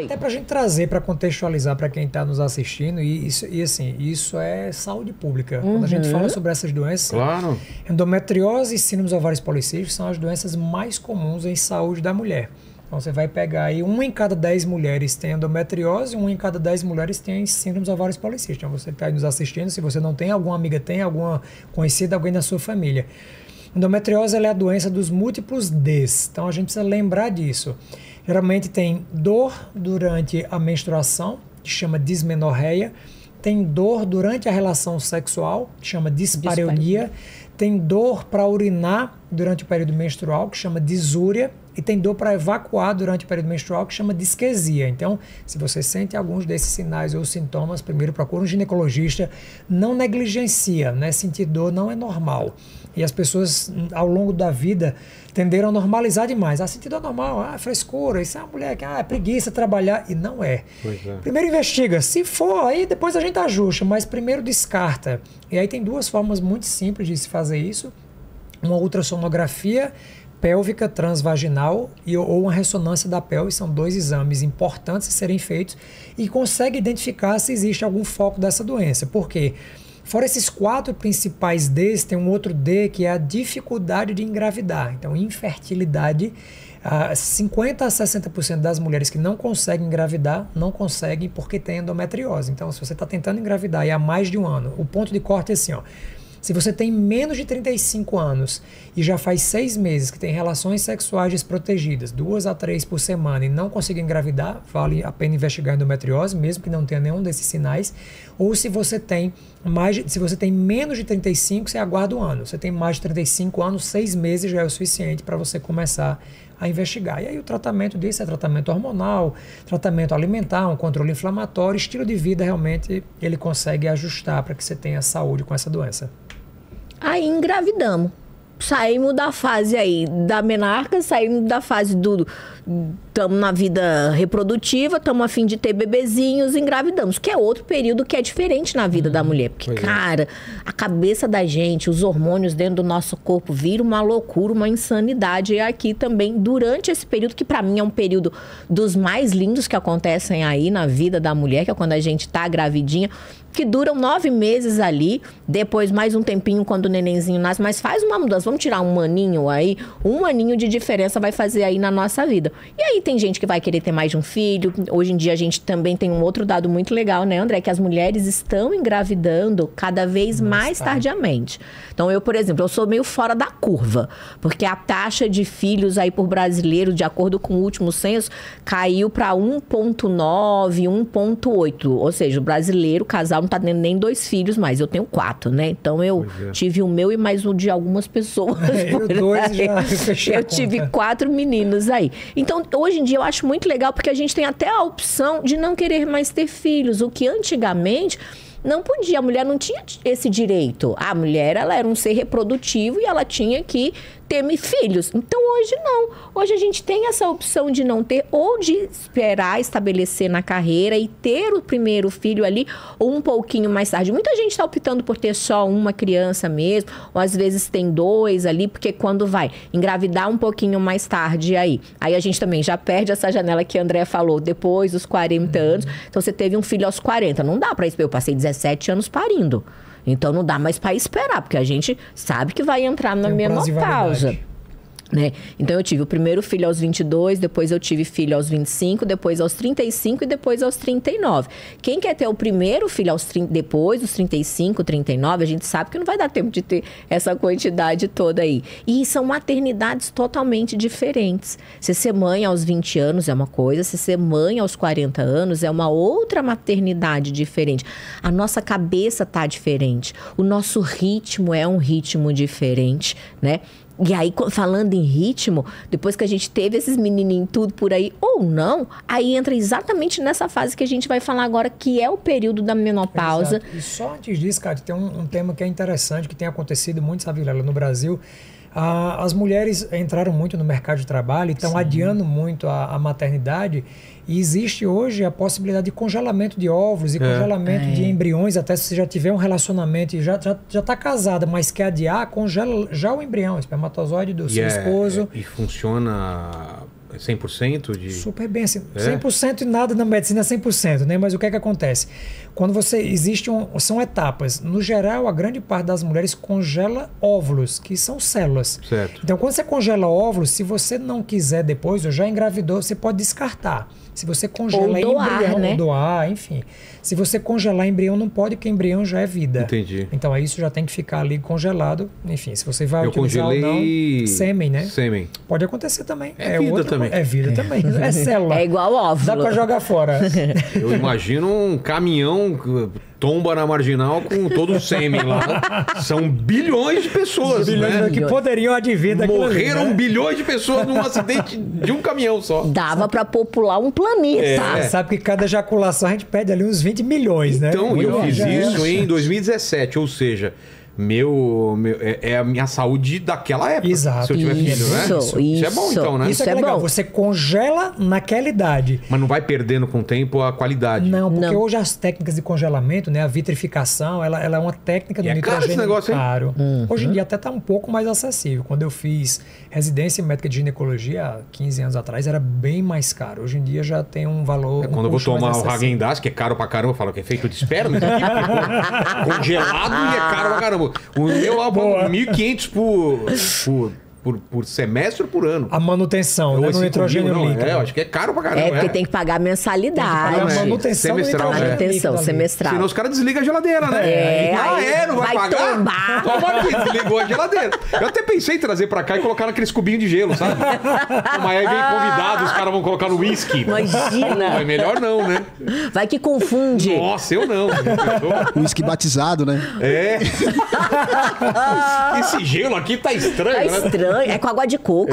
Até para a gente trazer, para contextualizar para quem está nos assistindo, isso é saúde pública. Quando a gente fala sobre essas doenças, claro. Endometriose e síndrome dos ovários policísticos são as doenças mais comuns em saúde da mulher. Então você vai pegar aí 1 em cada 10 mulheres tem endometriose, 1 em cada 10 mulheres tem síndrome dos ovários policísticos. Então você que está aí nos assistindo, se você não tem, alguma amiga tem, alguma conhecida, alguém da sua família. Endometriose ela é a doença dos múltiplos Ds. Então a gente precisa lembrar disso. Geralmente tem dor durante a menstruação, que chama dismenorreia. Tem dor durante a relação sexual, que chama dispareunia. Tem dor para urinar durante o período menstrual, que chama disúria. E tem dor para evacuar durante o período menstrual, que chama disquesia. Então, se você sente alguns desses sinais ou sintomas, primeiro procura um ginecologista. Não negligencia, né? Sentir dor não é normal. E as pessoas, ao longo da vida, tenderam a normalizar demais. Sentir dor normal, frescura, isso é uma mulher que é preguiça trabalhar. E não é. Primeiro investiga. Se for, aí depois a gente ajusta, mas primeiro descarta. E aí tem duas formas muito simples de se fazer isso. Uma ultrassonografia pélvica transvaginal ou uma ressonância da pelve, são 2 exames importantes a serem feitos e consegue identificar se existe algum foco dessa doença. Por quê? Fora esses 4 principais Ds, tem um outro D que é a dificuldade de engravidar. Então, infertilidade, 50% a 60% das mulheres que não conseguem engravidar, não conseguem porque tem endometriose. Então, se você está tentando engravidar e há mais de um ano, o ponto de corte é assim, ó. Se você tem menos de 35 anos e já faz 6 meses que tem relações sexuais desprotegidas, 2 a 3 por semana e não consegue engravidar, vale a pena investigar a endometriose, mesmo que não tenha nenhum desses sinais. Ou se você tem menos de 35, você aguarda um ano. Você tem mais de 35 anos, 6 meses já é o suficiente para você começar a investigar. E aí o tratamento disso é tratamento hormonal, tratamento alimentar, um controle inflamatório, estilo de vida realmente ele consegue ajustar para que você tenha saúde com essa doença. Aí engravidamos. Saímos da fase aí da menarca, saímos da fase do... Estamos na vida reprodutiva, estamos a fim de ter bebezinhos, engravidamos. Que é outro período que é diferente na vida da mulher. Porque, cara, a cabeça da gente, os hormônios dentro do nosso corpo viram uma loucura, uma insanidade. E aqui também, durante esse período, que pra mim é um período dos mais lindos que acontecem aí na vida da mulher, que é quando a gente tá gravidinha, que duram 9 meses ali, depois mais um tempinho quando o nenenzinho nasce, mas faz uma mudança, vamos tirar um aninho aí, um aninho de diferença vai fazer aí na nossa vida. E aí tem gente que vai querer ter mais de um filho, hoje em dia a gente também tem um outro dado muito legal, né, André, que as mulheres estão engravidando cada vez mais tardiamente. Então eu, por exemplo, eu sou meio fora da curva, porque a taxa de filhos aí por brasileiro, de acordo com o último censo, caiu para 1,9, 1,8, ou seja, o brasileiro, o casal não tá tendo nem 2 filhos mais, eu tenho 4, né? Então eu tive o meu e mais o de algumas pessoas. Eu tive 4 meninos aí. Então hoje em dia eu acho muito legal porque a gente tem até a opção de não querer mais ter filhos, o que antigamente não podia, a mulher não tinha esse direito. A mulher, ela era um ser reprodutivo e ela tinha que ter filhos. Então hoje não. Hoje a gente tem essa opção de não ter ou de esperar estabelecer na carreira e ter o primeiro filho ali ou um pouquinho mais tarde. Muita gente está optando por ter só uma criança mesmo, ou às vezes tem 2 ali, porque quando vai engravidar um pouquinho mais tarde aí a gente também já perde essa janela que a André falou, depois dos 40 anos. Então você teve um filho aos 40, não dá para esperar. Eu passei 17 anos parindo. Então não dá mais para esperar, porque a gente sabe que vai entrar na menopausa. Né? Então eu tive o primeiro filho aos 22, depois eu tive filho aos 25, depois aos 35 e depois aos 39. Quem quer ter o primeiro filho aos 30, depois dos 35, 39, a gente sabe que não vai dar tempo de ter essa quantidade toda aí. E são maternidades totalmente diferentes. Se ser mãe aos 20 anos é uma coisa, se ser mãe aos 40 anos é uma outra maternidade diferente. A nossa cabeça tá diferente, o nosso ritmo é um ritmo diferente, né? E aí, falando em ritmo, depois que a gente teve esses menininhos tudo por aí, ou não, aí entra exatamente nessa fase que a gente vai falar agora, que é o período da menopausa. Exato. E só antes disso, Cátia, tem um tema que é interessante, que tem acontecido muito, sabe, Vilela, no Brasil. As mulheres entraram muito no mercado de trabalho e estão adiando muito a maternidade. E existe hoje a possibilidade de congelamento de óvulos e congelamento de embriões, até se você já tiver um relacionamento e já está casada, mas quer adiar, congela já o embrião, o espermatozoide do seu esposo. E funciona 100% de... Super bem, assim, 100% e nada na medicina é 100%, né? Mas o que é que acontece? Quando são etapas. No geral, a grande parte das mulheres congela óvulos, que são células. Certo. Então, quando você congela óvulos, se você não quiser depois, ou já engravidou, você pode descartar. Se você congela embrião, né? Ou doar, enfim. Se você congelar embrião, não pode, porque embrião já é vida. Entendi. Então, aí isso já tem que ficar ali congelado. Enfim, se você vai utilizar congelei... ou não, sêmen, né? Sêmen. Pode acontecer também. É vida também. É vida também. É célula. É igual óvulo. Dá pra jogar fora. Eu imagino um caminhão tomba na marginal com todo o sêmen lá. São bilhões de pessoas, né? Que poderiam advir daquilo ali, Morreram né? bilhões de pessoas num acidente de um caminhão só. Dava pra popular um planeta. Sabe que cada ejaculação a gente pede ali uns 20 milhões, né? Então, eu fiz Já isso em 2017, ou seja, é a minha saúde daquela época. Exato. Se eu tiver filho, né? Isso é bom, então, né? Isso é legal. Você congela naquela idade. Mas não vai perdendo com o tempo a qualidade. Não, porque hoje as técnicas de congelamento, né, a vitrificação, ela é uma técnica do E é caro nitrogênio esse negócio, hein? caro. Hoje em dia até está um pouco mais acessível. Quando eu fiz residência médica de ginecologia há 15 anos atrás, era bem mais caro. Hoje em dia já tem um valor. Quando eu vou tomar o Häagen-Dazs, que é caro pra caramba, eu falo que é feito de esperma, isso aqui é congelado e é caro pra caramba. O meu lá, 1.500 por semestre ou por ano. A manutenção, né, no nitrogênio líquido. Eu acho que é caro pra caramba. É porque tem que pagar mensalidade. A manutenção semestral, do Manutenção líquido semestral. Senão os caras desligam a geladeira, né? Não vai pagar? tombar. Toma aqui, desligou a geladeira. Eu até pensei em trazer pra cá e colocar naqueles cubinhos de gelo, sabe? Mas aí vem convidado, os caras vão colocar no whisky. Imagina. É melhor não, né? Vai que confunde. Nossa, eu não. Uísque batizado, né? É. Esse gelo aqui tá estranho, Tá né? estranho. É com água de coco.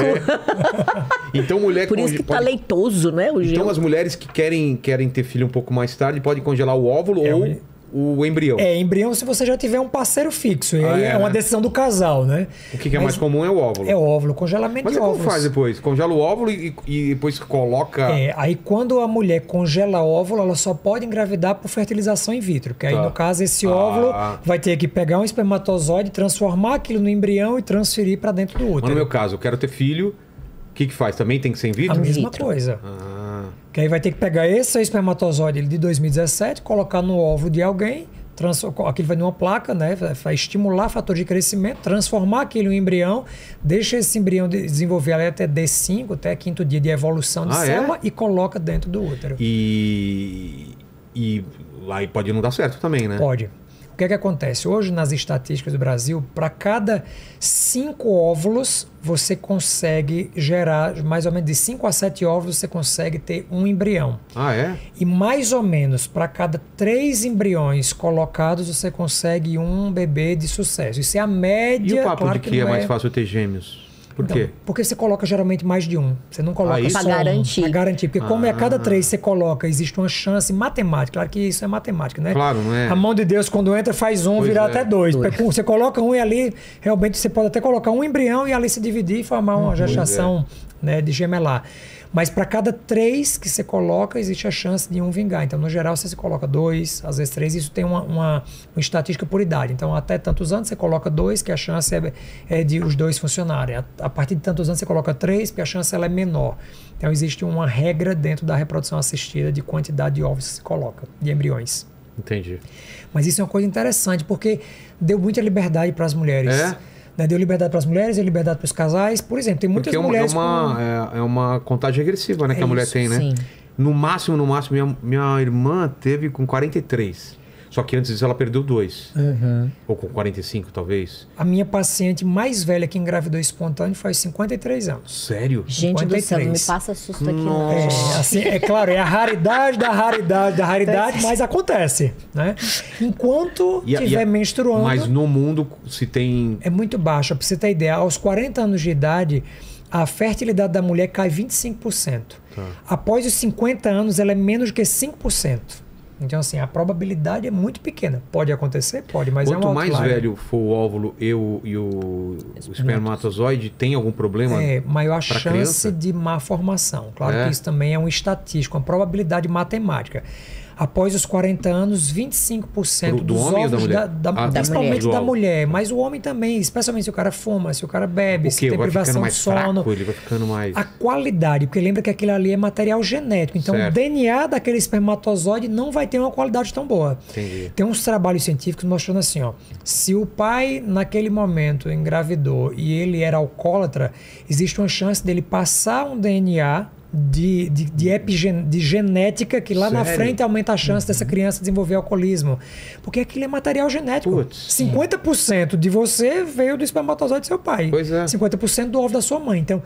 Então, mulher... Por isso que tá leitoso, né? O Então, gelo. as mulheres que querem ter filho um pouco mais tarde podem congelar o óvulo ou o embrião. Embrião se você já tiver um parceiro fixo. E aí é uma decisão do casal, né? O que é mais comum é o óvulo. É o óvulo, congelamento Mas de como óvulos. faz depois? Congela o óvulo e depois coloca... Aí quando a mulher congela óvulo, ela só pode engravidar por fertilização in vitro. Que aí, no caso, esse óvulo vai ter que pegar um espermatozoide, transformar aquilo no embrião e transferir para dentro do útero. Mas no meu caso, eu quero ter filho, o que faz? Também tem que ser in vitro? A mesma coisa. Que aí vai ter que pegar esse espermatozoide de 2017, colocar no óvulo de alguém, aquilo vai numa placa, né? Vai estimular fator de crescimento, transformar aquilo em embrião, deixa esse embrião desenvolver até D5, até 5º dia de evolução de célula e coloca dentro do útero. E lá pode não dar certo também, né? Pode. O que é que acontece? Hoje, nas estatísticas do Brasil, para cada 5 óvulos, você consegue gerar, mais ou menos de 5 a 7 óvulos, você consegue ter um embrião. Ah, é? E mais ou menos, para cada 3 embriões colocados, você consegue um bebê de sucesso. Isso é a média. E o papo claro de que é não mais fácil ter gêmeos? Por Então, quê? porque você coloca geralmente mais de um. Você não coloca só Pra garantir. Pra garantir. Porque como a cada 3 você coloca, existe uma chance matemática. Claro que isso é matemática, né? Claro, não é? A mão de Deus, quando entra, faz um, Pois virar é. até 2. Você coloca um e ali, realmente, você pode até colocar um embrião e ali se dividir e formar uma gestação, né, de gemelar. Mas para cada 3 que você coloca, existe a chance de um vingar. Então, no geral, você coloca 2, às vezes 3. Isso tem uma estatística por idade. Então, até tantos anos, você coloca 2, que a chance é de os 2 funcionarem. A partir de tantos anos, você coloca 3, porque a chance ela é menor. Então, existe uma regra dentro da reprodução assistida de quantidade de ovos que se coloca, de embriões. Entendi. Mas isso é uma coisa interessante, porque deu muita liberdade para as mulheres. Né? Deu liberdade para as mulheres, deu liberdade para os casais. Por exemplo, tem muitas mulheres é uma contagem regressiva, né, que a mulher tem, né? Sim. No máximo, minha irmã teve com 43. Só que antes disso ela perdeu 2. Ou com 45, talvez. A minha paciente mais velha que engravidou espontâneo faz 53 anos. Sério? Gente do céu, não me 53. passa susto aqui, É claro, é a raridade da raridade da raridade, mas acontece, né? Enquanto estiver menstruando... Mas no mundo se tem... É muito baixa. Para você ter ideia, aos 40 anos de idade, a fertilidade da mulher cai 25%. Após os 50 anos, ela é menos do que 5%. Então, assim, a probabilidade é muito pequena. Pode acontecer? Pode, mas Quanto é um mais outlier. velho for o óvulo e o espermatozoide, tem algum problema? Maior pra chance criança? de má formação. Claro que isso também é um estatístico, uma probabilidade matemática. Após os 40 anos, 25% Do dos homem ou da ovos mulher? principalmente mulher. da mulher, mas o homem também, especialmente se o cara fuma, se o cara bebe, O se quê? tem Vai ficando privação de mais sono. fraco, ele vai ficando mais... A qualidade, porque lembra que aquilo ali é material genético. Então, Certo. o DNA daquele espermatozoide não vai ter uma qualidade tão boa. Entendi. Tem uns trabalhos científicos mostrando assim, ó. Se o pai, naquele momento, engravidou e ele era alcoólatra, existe uma chance dele passar um DNA de genética que lá na Sério? frente aumenta a chance dessa criança desenvolver alcoolismo. Porque aquilo é material genético. Putz. 50% de você veio do espermatozoide do seu pai. Pois é. 50% do ovo da sua mãe. Então,